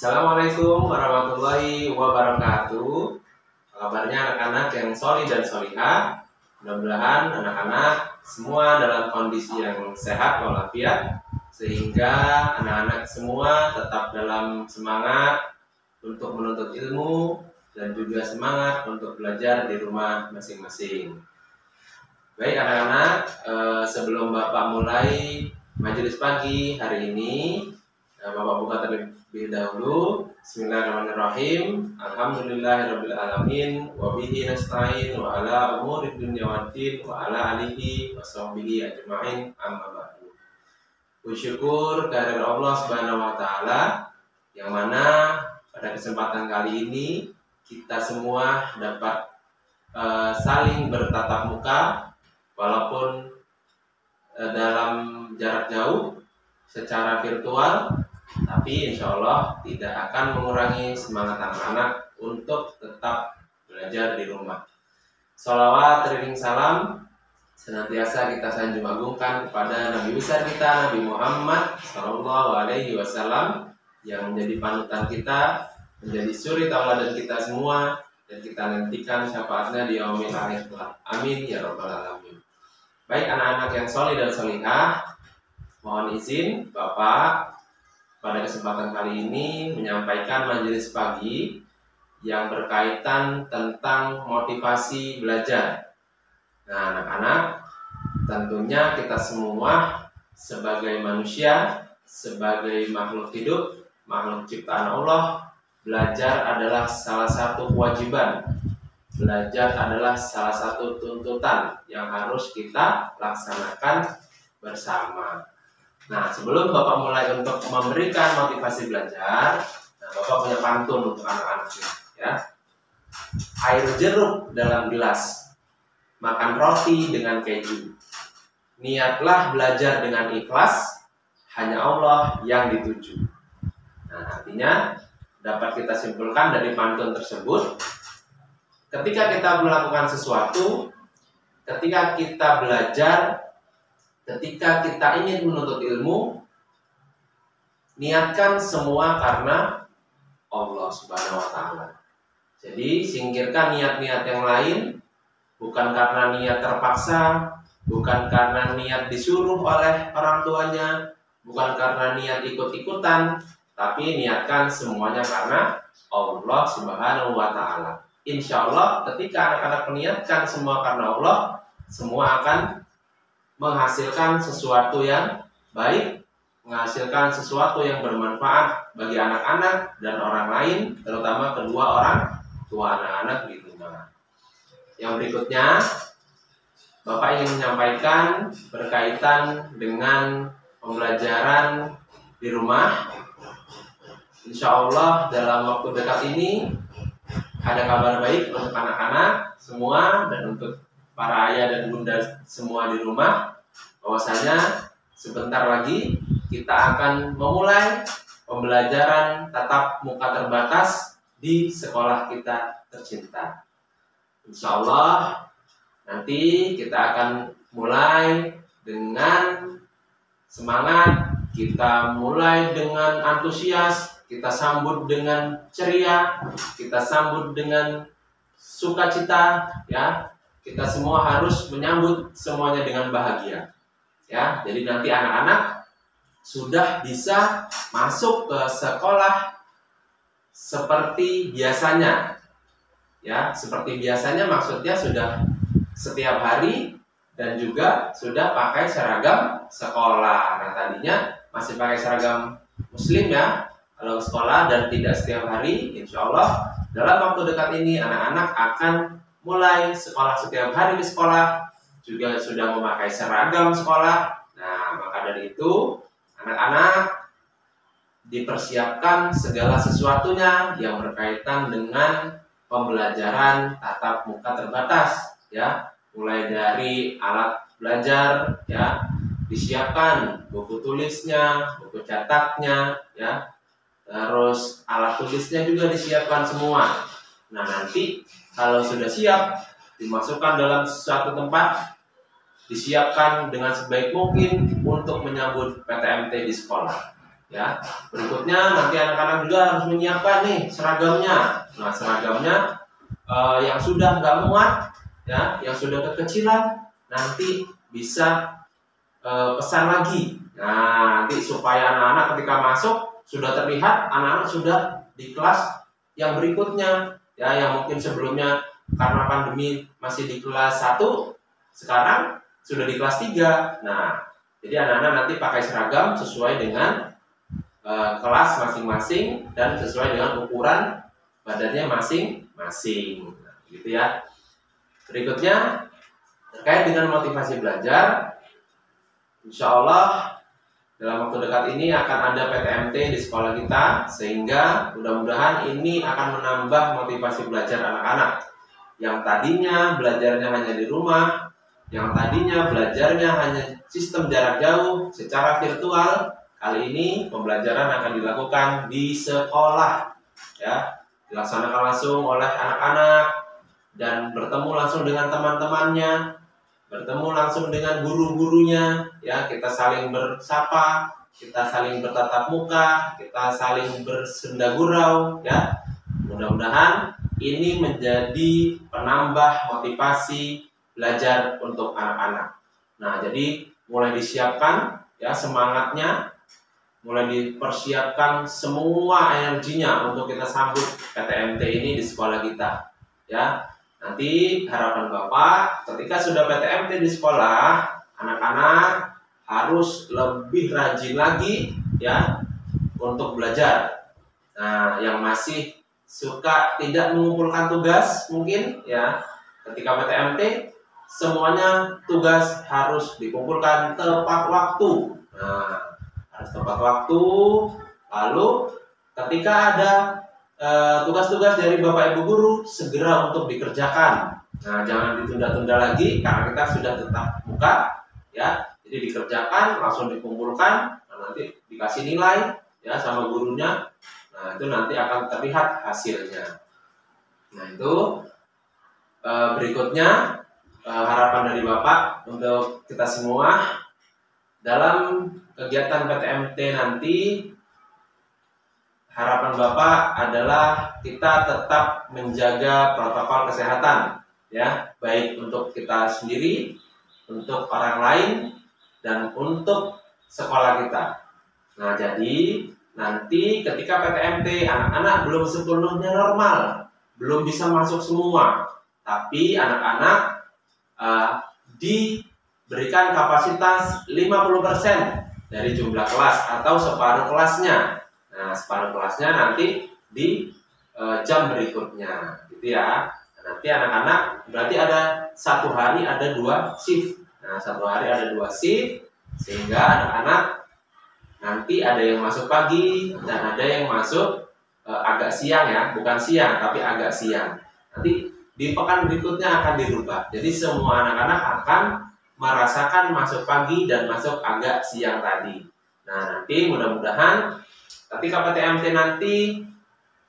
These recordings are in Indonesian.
Assalamualaikum warahmatullahi wabarakatuh. Kabarnya anak-anak yang solih dan solihah. Mudah-mudahan anak-anak semua dalam kondisi yang sehat walafiat, sehingga anak-anak semua tetap dalam semangat untuk menuntut ilmu dan juga semangat untuk belajar di rumah masing-masing. Baik anak-anak, sebelum Bapak mulai majelis pagi hari ini, Bapak buka terlebih dahulu. Bismillahirrahmanirrahim. Alhamdulillahirabbil alamin wa bihi nasta'in wa ala umuri dunya waddin wa ala alihi washabbihi ajmain, amma ba'du. Bersyukur kehadirat Allah Subhanahu wa taala yang mana pada kesempatan kali ini kita semua dapat saling bertatap muka walaupun dalam jarak jauh secara virtual, tapi insya Allah tidak akan mengurangi semangat anak-anak untuk tetap belajar di rumah. Sholawat, teriring salam senantiasa kita sanjung agungkan kepada Nabi besar kita, Nabi Muhammad SAW, yang menjadi panutan kita, menjadi suri tauladan kita semua, dan kita nantikan syafaatnya di yaumil akhir. Amin ya rabbal alamin. Baik anak-anak yang solih dan solihah, mohon izin Bapak pada kesempatan kali ini menyampaikan majelis pagi yang berkaitan tentang motivasi belajar. Nah anak-anak, tentunya kita semua sebagai manusia, sebagai makhluk hidup, makhluk ciptaan Allah, belajar adalah salah satu kewajiban. Belajar adalah salah satu tuntutan yang harus kita laksanakan bersama. Nah, sebelum Bapak mulai untuk memberikan motivasi belajar, Bapak punya pantun untuk anak-anaknya, ya. Air jeruk dalam gelas, makan roti dengan keju. Niatlah belajar dengan ikhlas, hanya Allah yang dituju. Nah, artinya dapat kita simpulkan dari pantun tersebut, ketika kita melakukan sesuatu, ketika kita belajar, ketika kita ingin menuntut ilmu, niatkan semua karena Allah Subhanahu wa taala. Jadi singkirkan niat-niat yang lain, bukan karena niat terpaksa, bukan karena niat disuruh oleh orang tuanya, bukan karena niat ikut-ikutan, tapi niatkan semuanya karena Allah Subhanahu wa taala. Insya Allah ketika anak-anak meniatkan semua karena Allah, semua akan menghasilkan sesuatu yang baik, menghasilkan sesuatu yang bermanfaat bagi anak-anak dan orang lain, terutama kedua orang tua anak-anak di rumah. Yang berikutnya, Bapak ingin menyampaikan berkaitan dengan pembelajaran di rumah. Insya Allah dalam waktu dekat ini ada kabar baik untuk anak-anak semua dan untuk para ayah dan bunda semua di rumah, bahwasanya sebentar lagi kita akan memulai pembelajaran tatap muka terbatas di sekolah kita tercinta. Insya Allah nanti kita akan mulai dengan semangat, kita mulai dengan antusias, kita sambut dengan ceria, kita sambut dengan sukacita, ya. Kita semua harus menyambut semuanya dengan bahagia, ya. Jadi nanti anak-anak sudah bisa masuk ke sekolah seperti biasanya, ya. Seperti biasanya maksudnya sudah setiap hari dan juga sudah pakai seragam sekolah. Nah tadinya masih pakai seragam muslim, ya, kalau sekolah, dan tidak setiap hari. Insya Allah dalam waktu dekat ini anak-anak akan mulai sekolah setiap hari di sekolah, juga sudah memakai seragam sekolah. Nah, maka dari itu anak-anak dipersiapkan segala sesuatunya yang berkaitan dengan pembelajaran tatap muka terbatas, ya. Mulai dari alat belajar, ya, disiapkan buku tulisnya, buku cetaknya, ya. Terus alat tulisnya juga disiapkan semua. Nah, nanti kalau sudah siap, dimasukkan dalam suatu tempat, disiapkan dengan sebaik mungkin untuk menyambut PTMT di sekolah. Ya, berikutnya nanti anak-anak juga harus menyiapkan nih seragamnya. Nah, seragamnya yang sudah nggak muat, ya, yang sudah kekecilan, nanti bisa pesan lagi. Nah, nanti supaya anak-anak ketika masuk sudah terlihat anak-anak sudah di kelas yang berikutnya, ya, yang mungkin sebelumnya karena pandemi masih di kelas 1, sekarang sudah di kelas 3. Nah, jadi anak-anak nanti pakai seragam sesuai dengan kelas masing-masing dan sesuai dengan ukuran badannya masing-masing. Nah, gitu ya. Berikutnya terkait dengan motivasi belajar, insya Allah dalam waktu dekat ini akan ada PTMT di sekolah kita, sehingga mudah-mudahan ini akan menambah motivasi belajar anak-anak yang tadinya belajarnya hanya di rumah, yang tadinya belajarnya hanya sistem jarak jauh secara virtual. Kali ini pembelajaran akan dilakukan di sekolah, ya, dilaksanakan langsung oleh anak-anak dan bertemu langsung dengan teman-temannya, bertemu langsung dengan guru-gurunya, ya, kita saling bersapa, kita saling bertatap muka, kita saling bersenda gurau, ya. Mudah-mudahan ini menjadi penambah motivasi belajar untuk anak-anak. Nah, jadi mulai disiapkan, ya, semangatnya, mulai dipersiapkan semua energinya untuk kita sambut PTMT ini di sekolah kita, ya. Nanti harapan Bapak ketika sudah PTMT di sekolah, anak-anak harus lebih rajin lagi, ya, untuk belajar. Nah, yang masih suka tidak mengumpulkan tugas mungkin, ya, ketika PTMT semuanya tugas harus dikumpulkan tepat waktu. Nah, harus tepat waktu. Lalu ketika ada tugas-tugas dari Bapak Ibu guru, segera untuk dikerjakan. Nah, jangan ditunda-tunda lagi karena kita sudah tetap muka, ya. Jadi dikerjakan, langsung dikumpulkan, nah, nanti dikasih nilai, ya, sama gurunya. Nah, itu nanti akan terlihat hasilnya. Nah, itu berikutnya harapan dari Bapak untuk kita semua dalam kegiatan PTMT nanti. Harapan Bapak adalah kita tetap menjaga protokol kesehatan, ya, baik untuk kita sendiri, untuk orang lain, dan untuk sekolah kita. Nah, jadi nanti ketika PTMT anak-anak belum sepenuhnya normal, belum bisa masuk semua, tapi anak-anak diberikan kapasitas 50% dari jumlah kelas atau separuh kelasnya. Nah, separuh kelasnya nanti di jam berikutnya, gitu ya. Nanti anak-anak berarti ada satu hari ada 2 shift. Nah, satu hari ada 2 shift, sehingga anak-anak nanti ada yang masuk pagi dan ada yang masuk agak siang, ya, bukan siang tapi agak siang. Nanti di pekan berikutnya akan dirubah. Jadi semua anak-anak akan merasakan masuk pagi dan masuk agak siang tadi. Nah, nanti mudah-mudahan ketika PTMT nanti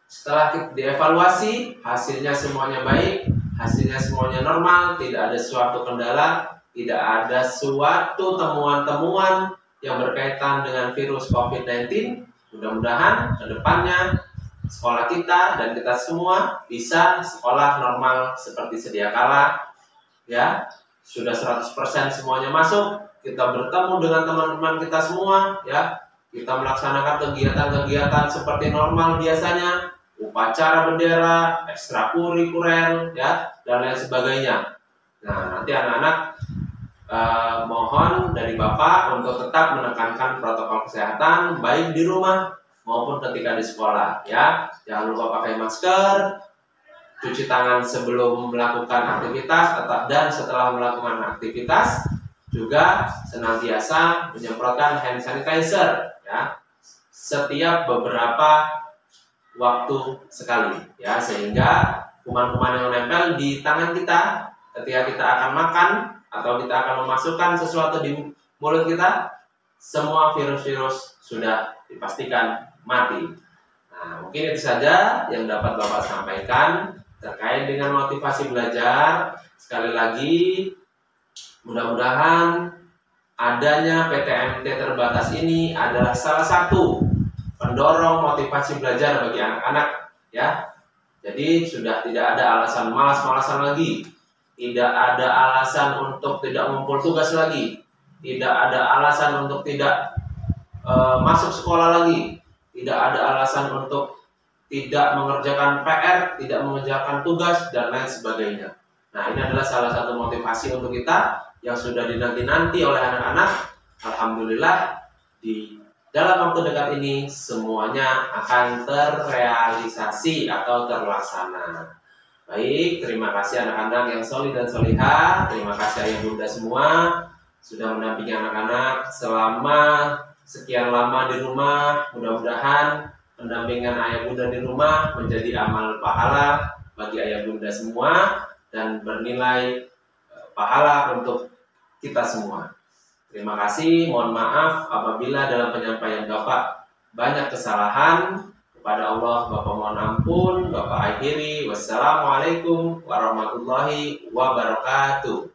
setelah dievaluasi hasilnya semuanya baik, hasilnya semuanya normal, tidak ada suatu kendala, tidak ada suatu temuan-temuan yang berkaitan dengan virus COVID-19. Mudah-mudahan ke depannya sekolah kita dan kita semua bisa sekolah normal seperti sedia kala, ya. Sudah 100% semuanya masuk, kita bertemu dengan teman-teman kita semua, ya. Kita melaksanakan kegiatan-kegiatan seperti normal biasanya, upacara bendera, ekstrakurikuler, ya, dan lain sebagainya. Nah, nanti anak-anak mohon dari Bapak untuk tetap menekankan protokol kesehatan baik di rumah maupun ketika di sekolah, ya. Jangan lupa pakai masker, cuci tangan sebelum melakukan aktivitas dan setelah melakukan aktivitas, juga senantiasa menyemprotkan hand sanitizer, ya, setiap beberapa waktu sekali, ya, sehingga kuman-kuman yang nempel di tangan kita ketika kita akan makan atau kita akan memasukkan sesuatu di mulut kita, semua virus-virus sudah dipastikan mati. Nah, mungkin itu saja yang dapat Bapak sampaikan terkait dengan motivasi belajar. Sekali lagi, mudah-mudahan adanya PTMT terbatas ini adalah salah satu pendorong motivasi belajar bagi anak-anak ya. Jadi sudah tidak ada alasan malas-malasan lagi, tidak ada alasan untuk tidak mengumpul tugas lagi, tidak ada alasan untuk tidak masuk sekolah lagi, tidak ada alasan untuk tidak mengerjakan PR, tidak mengerjakan tugas dan lain sebagainya. Nah, ini adalah salah satu motivasi untuk kita yang sudah dinanti-nanti oleh anak-anak. Alhamdulillah di dalam waktu dekat ini semuanya akan terrealisasi atau terlaksana. Baik, terima kasih anak-anak yang solih dan solihah. Terima kasih ayah bunda semua sudah mendampingi anak-anak selama sekian lama di rumah. Mudah-mudahan pendampingan ayah bunda di rumah menjadi amal pahala bagi ayah bunda semua dan bernilai pahala untuk kita semua. Terima kasih, mohon maaf apabila dalam penyampaian Bapak banyak kesalahan. Kepada Allah Bapak mohon ampun, Bapak akhiri. Wassalamualaikum warahmatullahi wabarakatuh.